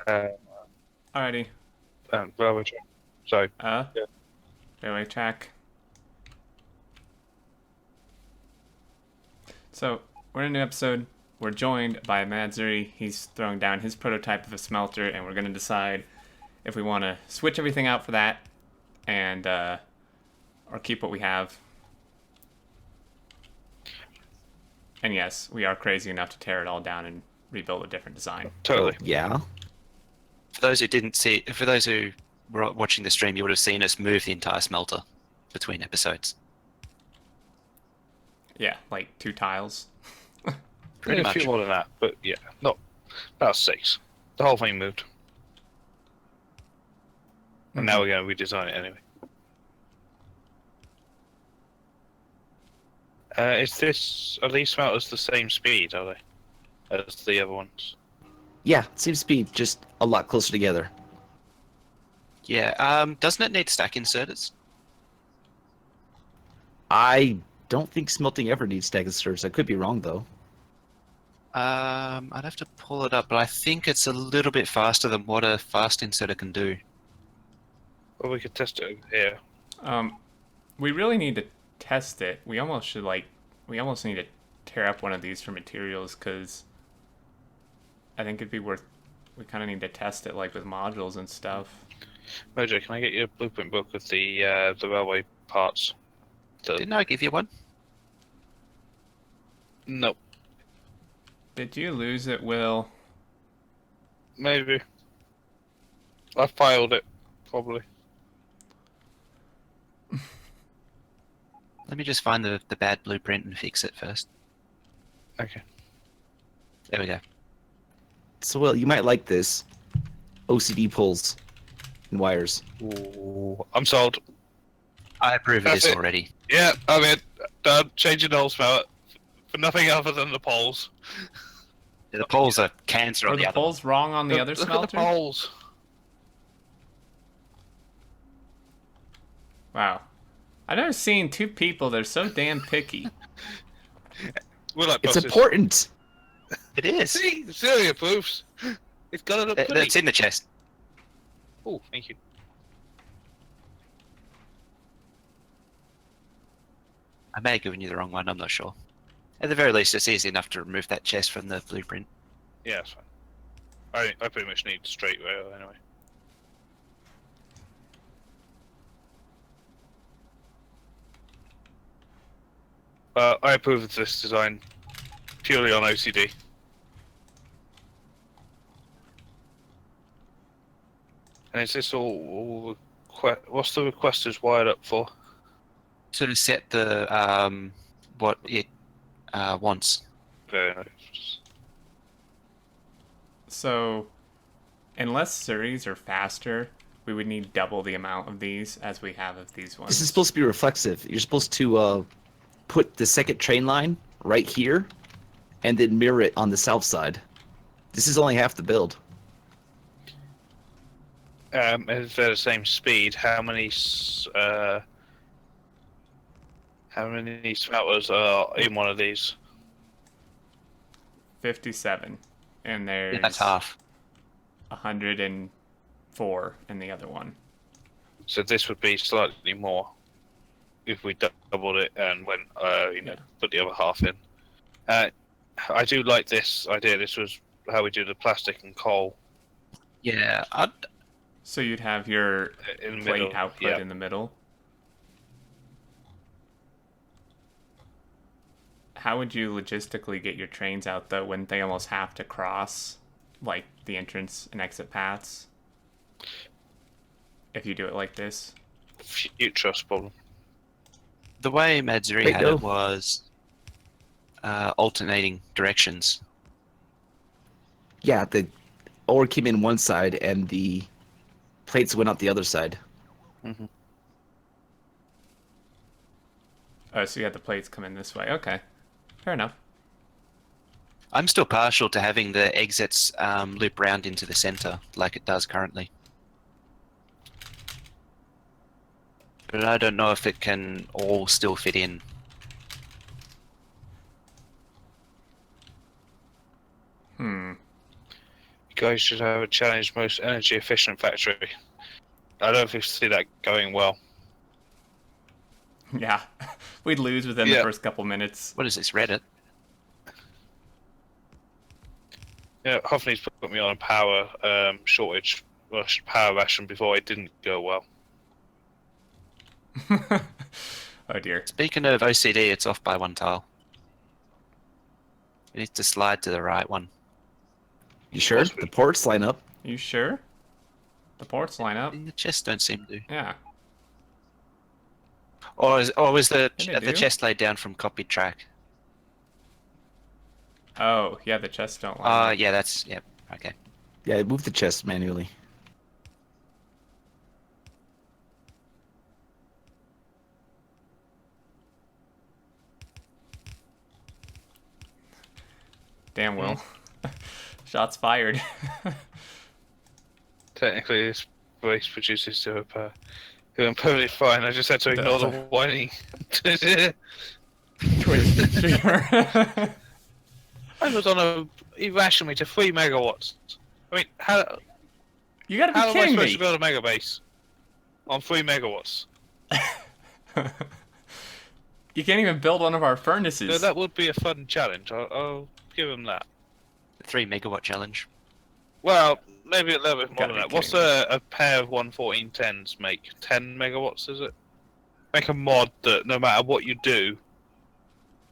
Uh, Alrighty. Railway track. So, yeah. Railway track. So, we're in a new episode. We're joined by MadZuri. He's throwing down his prototype of a smelter, and we're going to decide if we want to switch everything out for that and or keep what we have. And yes, we are crazy enough to tear it all down and rebuild a different design. Totally. Yeah. For those who didn't see, for those who were watching the stream, you would have seen us move the entire smelter between episodes. Yeah, like 2 tiles. Pretty A much. few more than that, but yeah, not about 6. The whole thing moved. And now we're going to redesign it anyway. Are these smelters the same speed, are they? As the other ones? Yeah, seems to be just a lot closer together. Yeah. Doesn't it need stack inserters? I don't think smelting ever needs stack inserters. I could be wrong, though. I'd have to pull it up, but I think it's a little bit faster than what a fast inserter can do. Well, we could test it over here. We really need to test it. We almost need to tear up one of these for materials, because I think it'd be worth. We kind of need to test it, like with modules and stuff. Mojo, can I get you a blueprint book with the railway parts? Didn't I give you one? Nope. Did you lose it, Will? Maybe. I filed it, probably. Let me just find the bad blueprint and fix it first. Okay. There we go. So, well, you might like this. OCD pulls and wires. Ooh, I'm sold. I approve of That's this it. already. Yeah, I'm in. Done. Changing the whole smelter for nothing other than the poles. The poles are cancer Are on the the other one. poles wrong on the other Look smelter? at the poles. Wow. I've never seen 2 people that are so damn picky. We're like It's bosses. important! It is. See, Celia approves. It's got to look pretty. It's in the chest. Oh, thank you. I may have given you the wrong one, I'm not sure. At the very least, it's easy enough to remove that chest from the blueprint. Yeah, that's fine. I pretty much need straight rail anyway. I approve of this design purely on OCD. And is this all what's the requesters wired up for? Sort of set the what it wants. Very nice. So, unless series are faster, we would need double the amount of these as we have of these ones. This is supposed to be reflexive. You're supposed to put the second train line right here and then mirror it on the south side. This is only half the build. If they're the same speed, how many smelters are in one of these? 57. And there's Yeah, that's half. 104 in the other one. So this would be slightly more if we doubled it and went, put the other half in. I do like this idea. This was how we do the plastic and coal Yeah, So you'd have your in the plate middle. output Yeah. in the middle. How would you logistically get your trains out, though? Wouldn't they almost have to cross, like, the entrance and exit paths? If you do it like this? Future problem. the way MadZuri Wait, had no. it was alternating directions. Yeah, the ore came in one side and the plates went out the other side. Mm-hmm. Oh, so you had the plates come in this way. Okay. Fair enough. I'm still partial to having the exits loop round into the center, like it does currently. But I don't know if it can all still fit in. You guys should have a challenge most energy efficient factory. I don't see that going well. Yeah, we'd lose within the Yeah. first couple minutes. What is this, Reddit? Yeah, Hoffney's put me on a power shortage, well, power ration before. It didn't go well. Oh dear. Speaking of OCD, it's off by 1 tile. You need to slide to the right one. You sure? The ports line up. You sure? The ports line up. The chests don't seem to. Yeah. Or was the Yeah, they do. chest laid down from copied track? Oh, yeah, the chests don't line up. Yeah, that's okay. Yeah, move the chest manually. Damn, Will. Shots fired. Technically, this base produces zero power. Doing perfectly fine. I just had to ignore the whining. I was on a. He rationed me to 3 megawatts. I mean, how You gotta be am I kidding supposed me. to build a megabase on 3 megawatts? You can't even build one of our So furnaces. that would be a fun challenge. I'll give him that. The 3 megawatt challenge. Well, maybe a little bit more Gotta than be that. What's kidding a pair of 11410s make? 10 megawatts, is it? Make a mod that no matter what you do,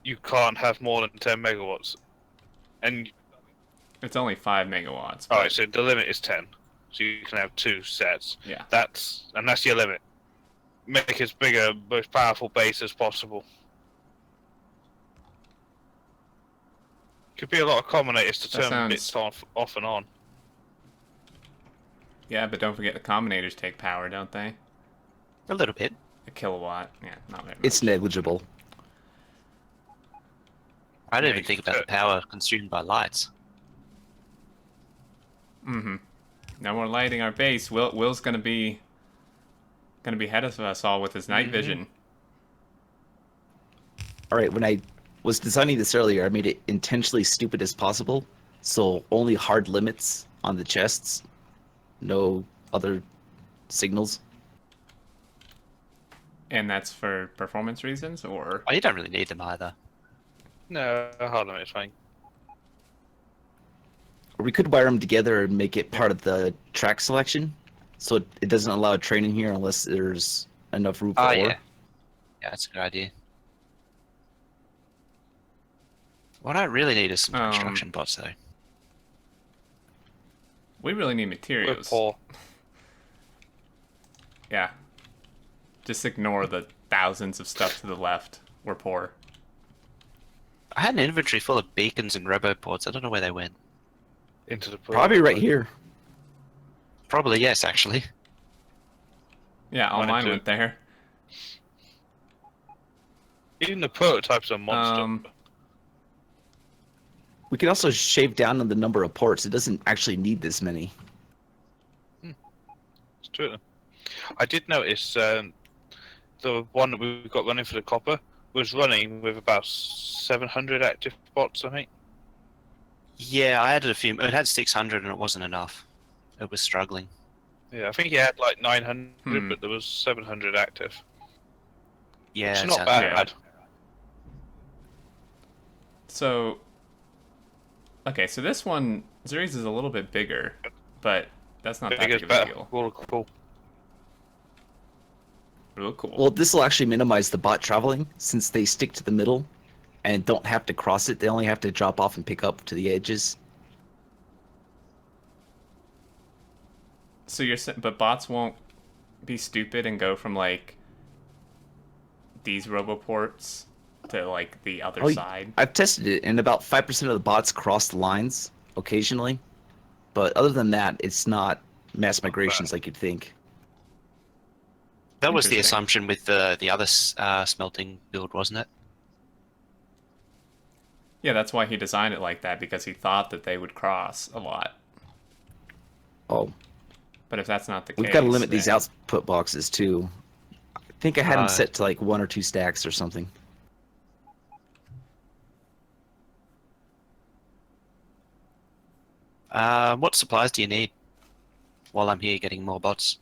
you can't have more than 10 megawatts. And It's only 5 megawatts. but- alright, so the limit is 10. So you can have 2 sets. Yeah. That's your limit. Make as big a, most powerful base as possible. Could be a lot of combinators to That turn sounds- bits off and on. Yeah, but don't forget the combinators take power, don't they? A little bit. A kilowatt. Yeah, not very much. It's negligible. I didn't Yeah, even think about the power consumed by lights. Mm-hmm. No more lighting our base. Will's gonna be ahead of us all with his night vision. All right, when I was designing this earlier, I made it intentionally stupid as possible. So only hard limits on the chests, no other signals. And that's for performance reasons, or Oh, you don't really need them either. No, hard limit is fine. Or we could wire them together and make it part of the track selection, so it doesn't allow train in here unless there's enough room for Oh, ore. yeah. Yeah, that's a good idea. What I really need is some construction bots, though. we really need We're materials. poor. Yeah. Just ignore the thousands of stuff to the left. We're poor. I had an inventory full of beacons and roboports. I don't know where they went. Into the pool. Probably right here. Probably yes, actually. Yeah, all Mine mine too. went there. Even the prototypes are monster. We could also shave down on the number of ports. It doesn't actually need this many. It's true. I did notice the one that we've got running for the copper was running with about 700 active bots, I think. Yeah, I added a few. It had 600 and it wasn't enough. It was struggling. Yeah, I think he had like 900, Hmm. but there was 700 active. Yeah, It's it not sounds bad. right. So, okay, so this one, Zuri's is a little bit bigger, but that's not that Bigger's big of a better. deal. Cool. Real cool. Well, this will actually minimize the bot traveling since they stick to the middle and don't have to cross it. They only have to drop off and pick up to the edges. So but bots won't be stupid and go from like these roboports to like the other Oh, side. I've tested it, and about 5% of the bots cross the lines occasionally. But other than that, it's not mass migrations like you'd think. That was the Interesting. assumption with the other smelting build, wasn't it? Yeah, that's why he designed it like that, because he thought that they would cross a lot. Oh, But if that's not the case, we've got to limit these then- output boxes too. I think I had them Uh, set to like 1 or 2 stacks or something. What supplies do you need while I'm here getting more bots?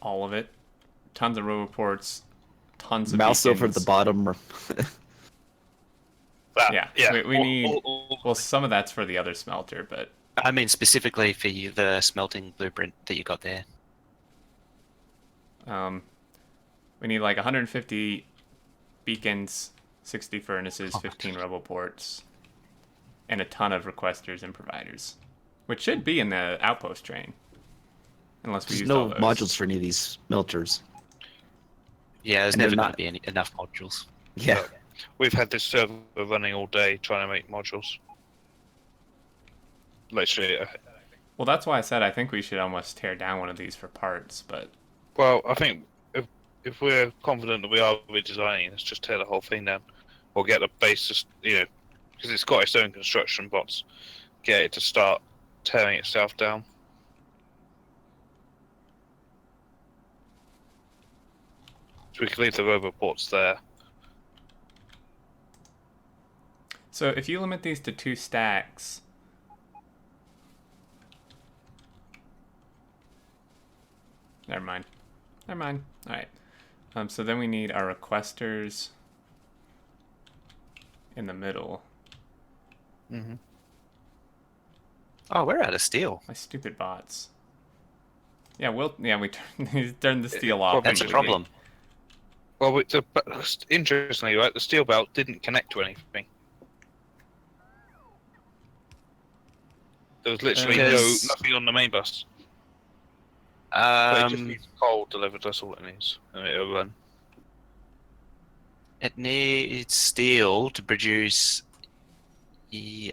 All of it. Tons of roboports. Tons of Mouse over at the beacons. bottom. Yeah, yeah. we need. All- Well, some of that's for the other smelter, but I mean specifically for you, the smelting blueprint that you got there. we need like 150 beacons, 60 furnaces, 15 roboports, and a ton of requesters and providers, which should be in the outpost train, unless we There's use all no those. modules for any of these smelters. Yeah, there's And they're never going not- to be enough modules. Yeah. We've had this server running all day trying to make modules. Literally. Well, that's why I said I think we should almost tear down one of these for parts, but Well, I think if we're confident that we are redesigning, let's just tear the whole thing down, or get the base, just because it's got its own construction bots, get it to start tearing itself down. So we can leave the roboports there. so if you limit these to 2 stacks, never mind. All right. So then we need our requesters in the middle. Mm-hmm. Oh, we're out of steel. My stupid bots. Yeah, we turned the steel off. That's a completely. problem. Well, interestingly, right, the steel belt didn't connect to anything. There was literally Because- nothing on the main bus. But it just Um, needs coal delivered. That's all it needs, and it'll run. it needs steel to produce beacons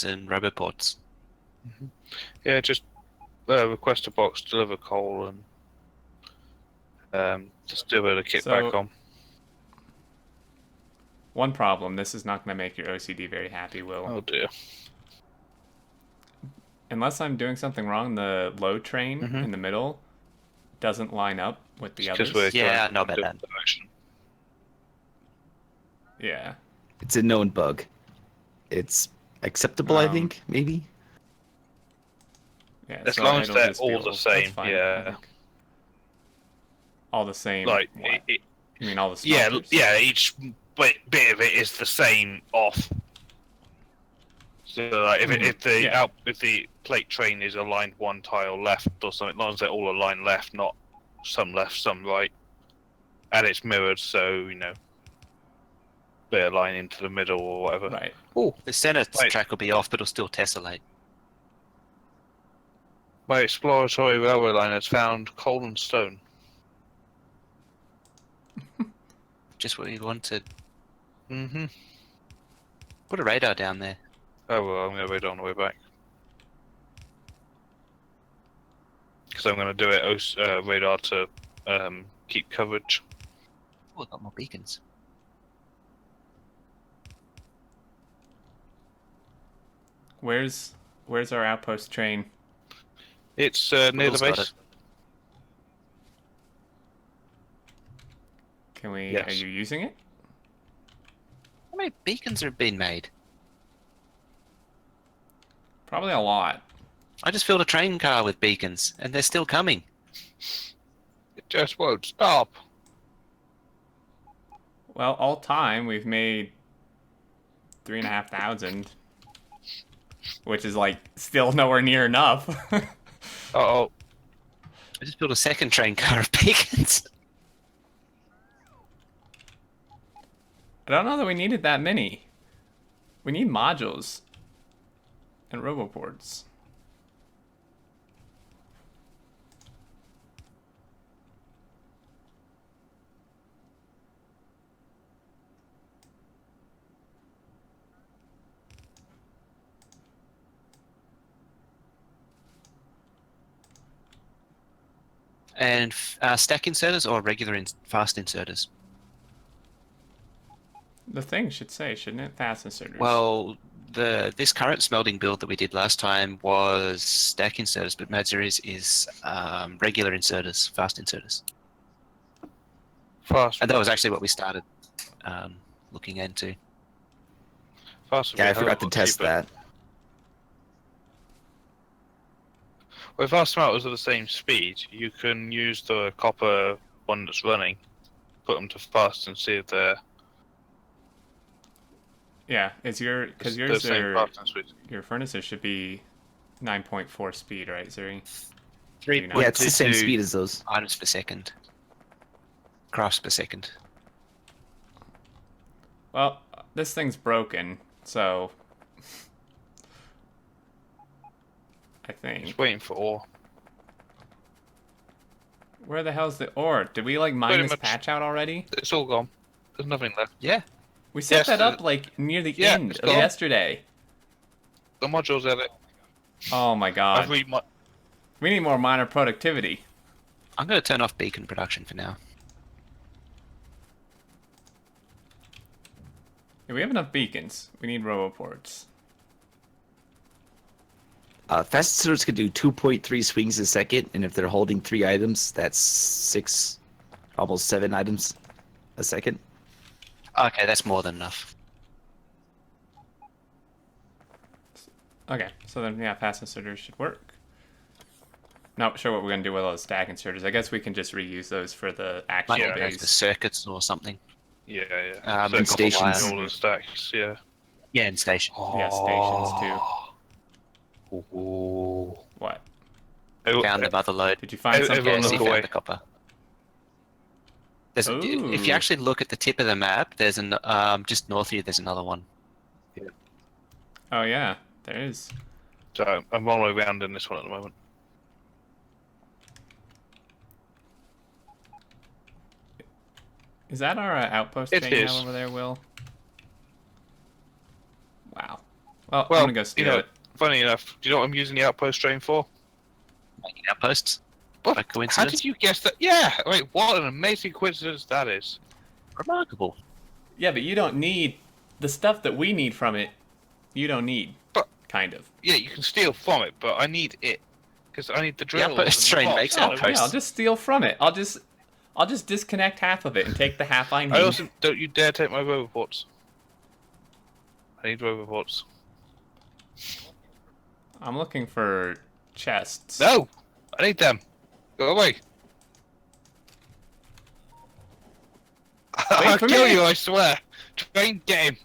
and roboports. Yeah, just request a box, deliver coal, and just do a kick So- back on. One problem. This is not going to make your OCD very happy, Will. Oh dear. Unless I'm doing something wrong, the low train Mhm. in the middle doesn't line up with the others. Because we're Yeah, going I know about in a that. different direction. Yeah. It's a known bug. It's acceptable, I think, maybe. Yeah. As so long as it'll they're just be all a the little- that's same, fine, I yeah. think. All the same. Like, what? You mean all the yeah, smelters? yeah. Each bit of it is the same off. So, like, if the plate train is aligned one tile left or something, as long as they're all aligned left, not some left, some right, and it's mirrored, so they align into the middle or whatever. Right. Oh, The center Right. track will be off, but it'll still tessellate. my exploratory railway line has found coal and stone. Just what we wanted. Mm-hmm. Put a radar down there. Oh well, I'm going to read on the way back. Because I'm going to do it radar to keep coverage. Oh, we've got more beacons. Where's our outpost train? It's near the Will's got base. it. Can we? Yes. Are you using it? How many beacons have been made? Probably a lot. I just filled a train car with beacons, and they're still coming. It just won't stop. Well, all time we've made 3,500, which is like still nowhere near enough. Uh-oh. I just built a second train car of beacons. I don't know that we needed that many. We need modules and roboports. And stack inserters or regular fast inserters? The thing should say, shouldn't it? Fast inserters. Well, this current smelting build that we did last time was stack inserters, but MadZuri's is regular inserters, fast inserters. Fast. And that was actually what we started looking into. Fast would be Yeah, a I hell of forgot a to lot test cheaper. that. Well, if our smelters are the same speed, you can use the copper one that's running, put them to fast, and see if they're Yeah, is because the yours same are fast and speed. your furnaces should be 9.4 speed, right, Zuri? Yeah, it's the same 3.22 speed as those. items per second. Crafts per second. Well, this thing's broken, so I think. Just waiting for ore. Where the hell's the ore? Did we like mine Pretty this much. patch out already? It's all gone. There's nothing left. Yeah. We set Yes, that up like near the yeah, end it's of gone. yesterday. The module's at it. Oh my I've god. We need more miner productivity. I'm going to turn off beacon production for now. Yeah, we have enough beacons. We need roboports. Fast inserters can do 2.3 swings a second, and if they're holding 3 items, that's 6, almost 7 items a second. Okay, that's more than enough. Okay, so then yeah, fast inserters should work. Not sure what we're gonna do with all the stack inserters. I guess we can just reuse those for the actual Like Yeah, the base. circuits or something. Yeah. And So stations. all the stacks. Yeah. Yeah, and station. Yeah, stations too. Ooh. What? Found the mother load. Did you find something? everyone Yes, look you away. found the copper. There's, if Ooh. you actually look at the tip of the map, there's an just north of you. There's another one. Oh yeah, there is. So I'm all the way around in this one at the moment. Is that our outpost It chain you have is. over there, Will? Wow. Well, Well, I'm gonna go steal you know, it. funny enough, do you know what I'm using the outpost train for? Making outposts. What? By How coincidence. did you guess that? Yeah. Wait, what an amazing coincidence that is. Remarkable. Yeah, but you don't need the stuff that we need from it. You don't need. But- kind of. Yeah, you can steal from it, but I need it because I need the drills. outpost and the train pots makes and Oh, everything. yeah, I'll just steal from it. I'll just disconnect half of it and take the half I need. I also don't you dare take my roboports. I need roboports. I'm looking for chests. No, I need them. Go away. I'll for kill me. you, I swear. Train game.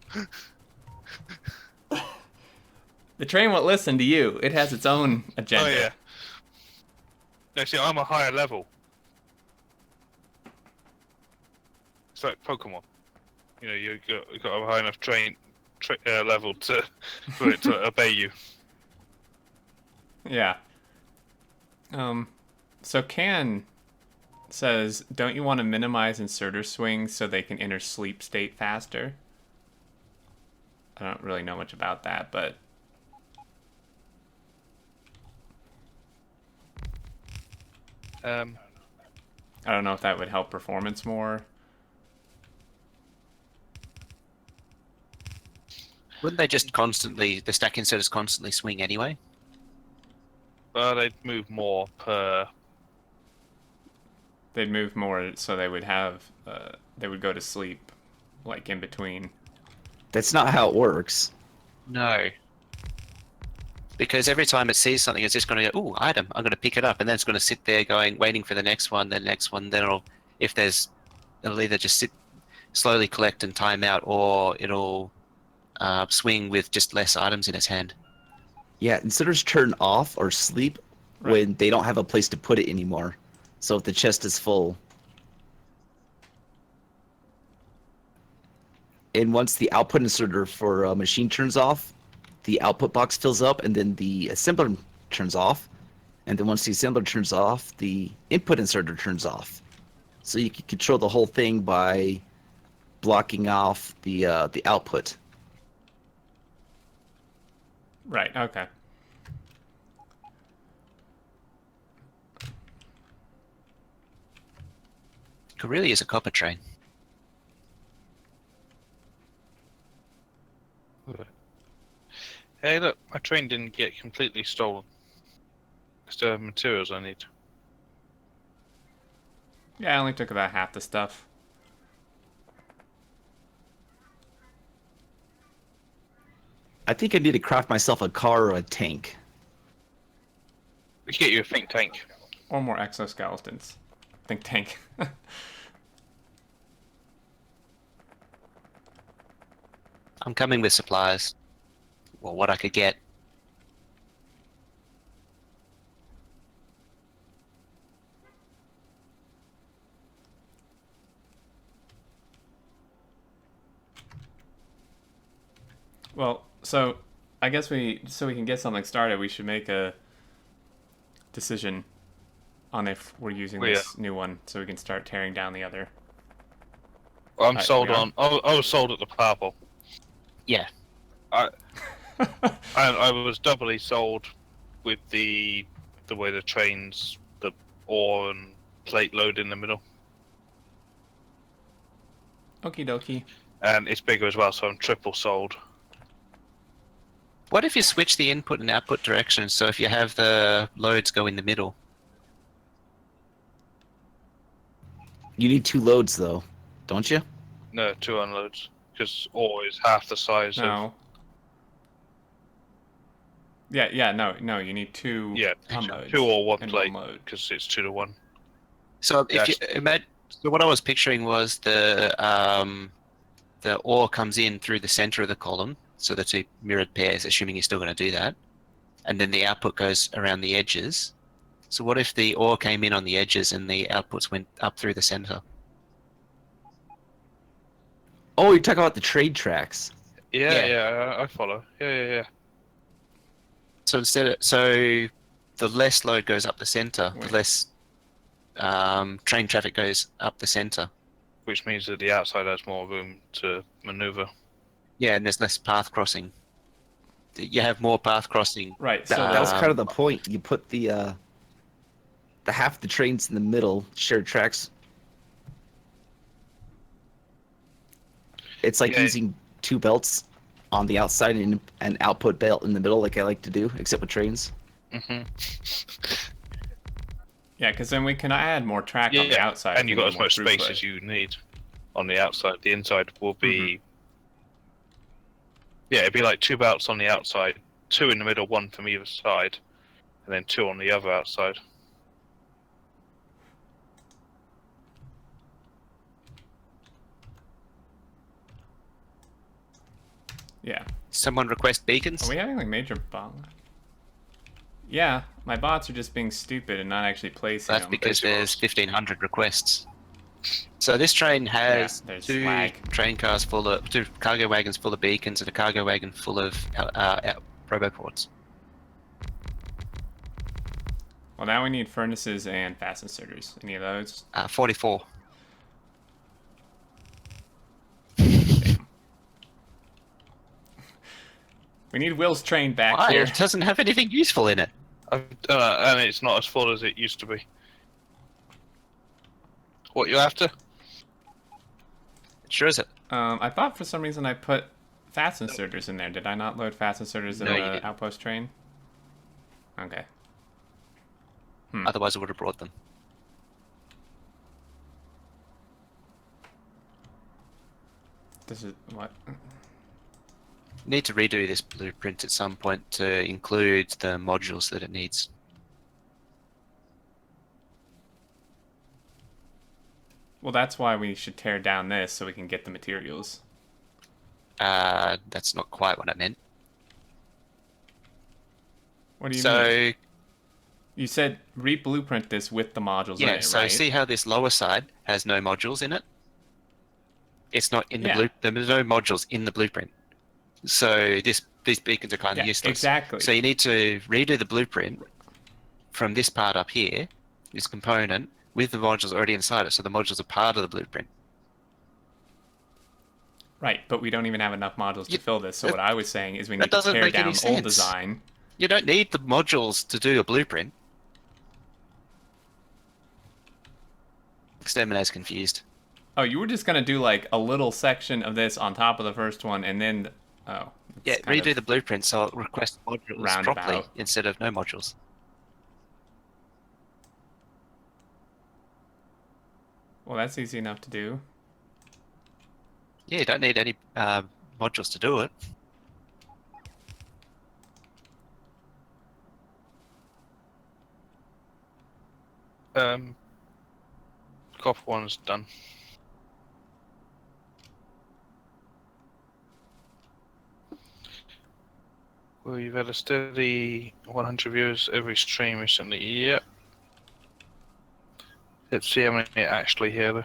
The train won't listen to you. It has its own agenda. Oh yeah. No, see, I'm a higher level. It's like Pokemon. You know, you got a high enough level for it to obey you. Yeah. So Can says, don't you want to minimize inserter swings so they can enter sleep state faster? I don't really know much about that, but I don't know if that would help performance more. Wouldn't they just constantly, the stack inserters constantly swing anyway? They'd move more per. They'd move more, so they would have, they would go to sleep, like in between. That's not how it works. No. Because every time it sees something, it's just going to go, ooh, item, I'm going to pick it up. And then it's going to sit there going, waiting for the next one, then the next one. Then it'll either just sit, slowly collect and time out, or it'll swing with just less items in its hand. Yeah, inserters turn off or sleep Right. when they don't have a place to put it anymore. So if the chest is full. And once the output inserter for a machine turns off, the output box fills up, and then the assembler turns off. And then once the assembler turns off, the input inserter turns off. So you can control the whole thing by blocking off the output. Right, okay. It really is a copper train. Hey, look, my train didn't get completely stolen. I still have materials I need. Yeah, I only took about half the stuff. I think I need to craft myself a car or a tank. We get you a think tank. Or more exoskeletons. Think tank. I'm coming with supplies. Well, what I could get. Well, so I guess so we can get something started, we should make a decision on if we're using this new one so we can start tearing down the other. I'm Right, sold we are. on. I was sold at the purple. Yeah. I was doubly sold with the way the trains, the ore and plate load in the middle, Okie dokie. and it's bigger as well, so I'm triple sold. What if you switch the input and output directions? So if you have the loads go in the middle. You need 2 loads though, don't you? No, 2 unloads, because ore is half the size of. No. Yeah, no, you need 2 Yeah, unloads 2 or 1 and plate, one load. because it's 2 to 1. So if you Yes. imagine, so what I was picturing was the ore comes in through the center of the column, so the 2 mirrored pairs, assuming you're still going to do that, and then the output goes around the edges. So what if the ore came in on the edges and the outputs went up through the center? Oh, you're talking about the trade tracks. Yeah, I follow. Yeah. So the less load goes up the center, the Wait. less train traffic goes up the center. Which means that the outside has more room to maneuver. Yeah, and there's less path crossing. You have more path crossing. Right, so That was that's kind of the point. You put the half the trains in the middle, shared tracks. It's like Yeah. using 2 belts on the outside and an output belt in the middle, like I like to do, except with trains. Hmm. yeah, because then we can add more track on the outside. and if you've we got need as more much space throughput. as you need on the outside. The inside will be. Yeah, it'd be like 2 belts on the outside, 2 in the middle, 1 from either side, and then 2 on the other outside. Yeah. Someone request beacons. Are we having like major bot? Yeah, my bots are just being stupid and not actually placing That's them. because there's 1,500 requests. So this train has there's 2 lag. train cars full of 2 cargo wagons full of beacons and a cargo wagon full of roboports. Well, now we need furnaces and fast inserters. Any of those? 44. Damn. We need Will's train back Why? here. It doesn't have anything useful in it. And it's not as full as it used to be. What you after? Sure is it. I thought for some reason I put fast inserters in there. Did I not load fast inserters in No, you the didn't. outpost train? Okay. Otherwise I would have brought them. This is what? Need to redo this blueprint at some point to include the modules that it needs. Well, that's why we should tear down this so we can get the materials. That's not quite what I meant. What do you So mean? You said re-blueprint this with the modules in yeah, it, so right? see how this lower side has no modules in it? It's not in the Yeah. There's no modules in the blueprint. So these beacons are kind of Yeah, useless. exactly. So you need to redo the blueprint from this part up here, this component, with the modules already inside it. So the modules are part of the blueprint. Right, but we don't even have enough modules to fill this. So what I was saying is we that need to doesn't tear make any down old sense. design. You don't need the modules to do a blueprint. Exterminator's confused. Oh, you were just gonna do like a little section of this on top of the first one, and then oh, Yeah, it's kind redo of the blueprint so it requests modules roundabout. properly instead of no modules. Well, that's easy enough to do. Yeah, you don't need any modules to do it. Copper one's done. Well, you've had a steady 100 viewers every stream recently. Yep. Let's see how many actually here though.